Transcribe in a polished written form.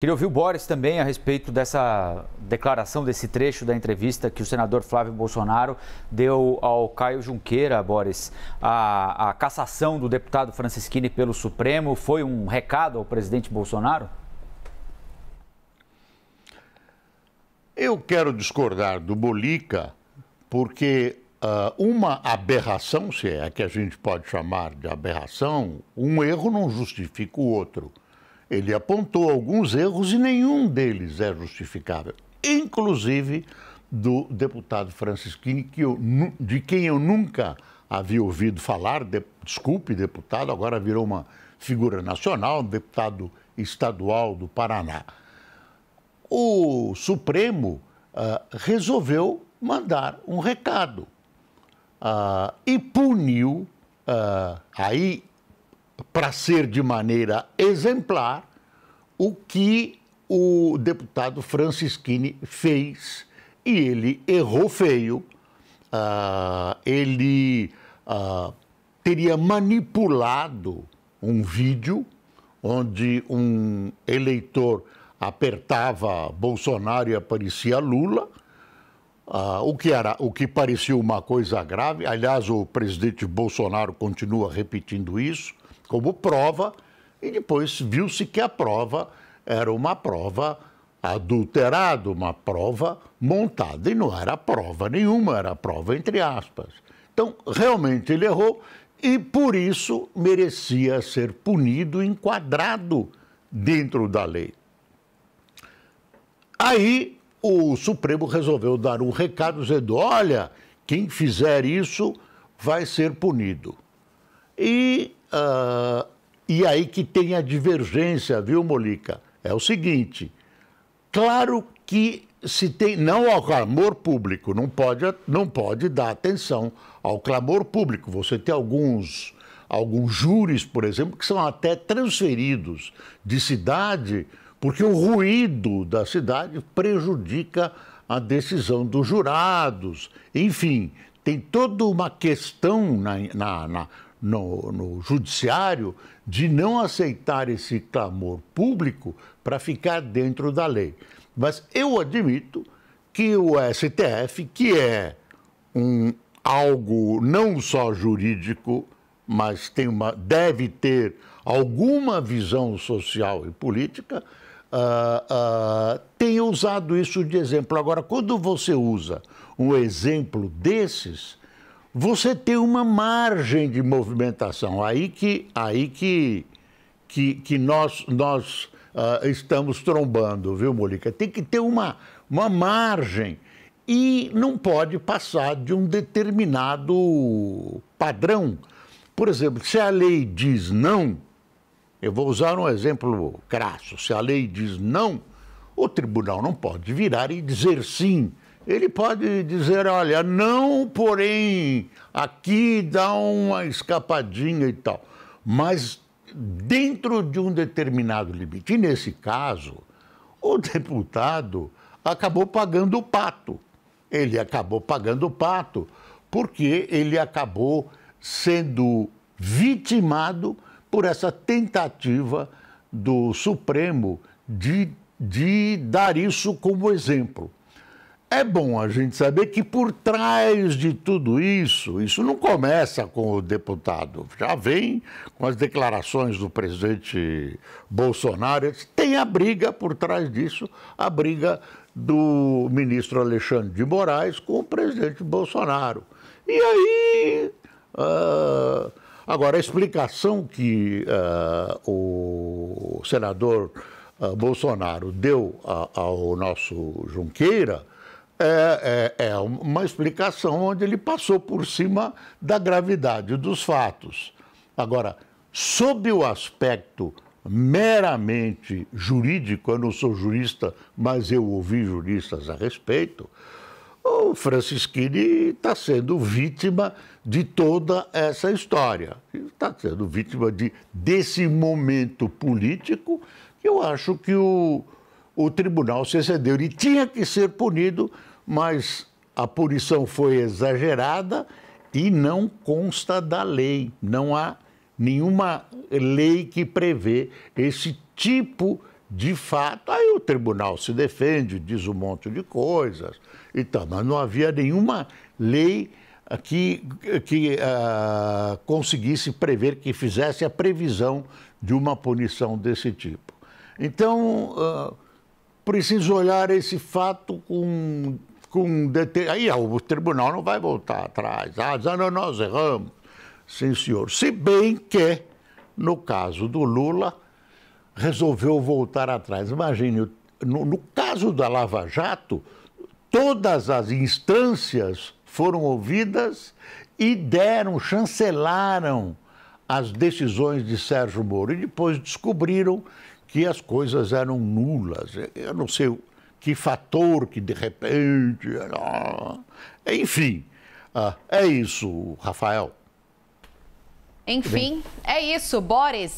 Queria ouvir o Boris também a respeito dessa declaração, desse trecho da entrevista que o senador Flávio Bolsonaro deu ao Caio Junqueira. Boris, a cassação do deputado Francisquini pelo Supremo foi um recado ao presidente Bolsonaro? Eu quero discordar do Bolica porque uma aberração, se é que a gente pode chamar de aberração, um erro não justifica o outro. Ele apontou alguns erros e nenhum deles é justificável, inclusive do deputado Francisquini, de quem eu nunca havia ouvido falar. Desculpe, deputado, agora virou uma figura nacional, deputado estadual do Paraná. O Supremo resolveu mandar um recado e puniu, aí, para ser de maneira exemplar, o que o deputado Francisquini fez. E ele errou feio, ele teria manipulado um vídeo onde um eleitor apertava Bolsonaro e aparecia Lula, o que parecia uma coisa grave. Aliás, o presidente Bolsonaro continua repetindo isso como prova, e depois viu-se que a prova era uma prova adulterada, uma prova montada, e não era prova nenhuma, era prova entre aspas. Então, realmente ele errou e, por isso, merecia ser punido, enquadrado dentro da lei. Aí, o Supremo resolveu dar um recado dizendo: olha, quem fizer isso vai ser punido. E aí que tem a divergência, viu, Molica? É o seguinte: claro que se tem, não ao clamor público, não pode dar atenção ao clamor público. Você tem alguns júris, por exemplo, que são até transferidos de cidade, porque o ruído da cidade prejudica a decisão dos jurados. Enfim, tem toda uma questão no judiciário de não aceitar esse clamor público para ficar dentro da lei. Mas eu admito que o STF, que é algo não só jurídico, mas deve ter alguma visão social e política, tem usado isso de exemplo. Agora, quando você usa um exemplo desses, você tem uma margem de movimentação. Aí que nós estamos trombando, viu, Molica? Tem que ter uma margem e não pode passar de um determinado padrão. Por exemplo, se a lei diz não, eu vou usar um exemplo crasso, se a lei diz não, o tribunal não pode virar e dizer sim. Ele pode dizer: olha, não, porém, aqui dá uma escapadinha e tal. Mas dentro de um determinado limite. E nesse caso, o deputado acabou pagando o pato. Ele acabou pagando o pato porque ele acabou sendo vitimado por essa tentativa do Supremo de dar isso como exemplo. É bom a gente saber que por trás de tudo isso não começa com o deputado, já vem com as declarações do presidente Bolsonaro. Tem a briga por trás disso, a briga do ministro Alexandre de Moraes com o presidente Bolsonaro. E aí, agora, a explicação que o senador Bolsonaro deu ao nosso Junqueira é uma explicação onde ele passou por cima da gravidade dos fatos. Agora, sob o aspecto meramente jurídico, eu não sou jurista, mas eu ouvi juristas a respeito, o Francisquini está sendo vítima de toda essa história. Está sendo vítima desse momento político que eu acho que o tribunal se excedeu. Ele tinha que ser punido, mas a punição foi exagerada e não consta da lei. Não há nenhuma lei que prevê esse tipo de fato, aí o tribunal se defende, diz um monte de coisas, então, mas não havia nenhuma lei que conseguisse prever, que fizesse a previsão de uma punição desse tipo. Então, preciso olhar esse fato com aí o tribunal não vai voltar atrás. Não, nós erramos. Sim, senhor. Se bem que, no caso do Lula, resolveu voltar atrás. Imagine, no caso da Lava Jato, todas as instâncias foram ouvidas e chancelaram as decisões de Sérgio Moro. E depois descobriram que as coisas eram nulas. Eu não sei que fator que, de repente... Enfim, é isso, Rafael. Enfim, é isso, Boris.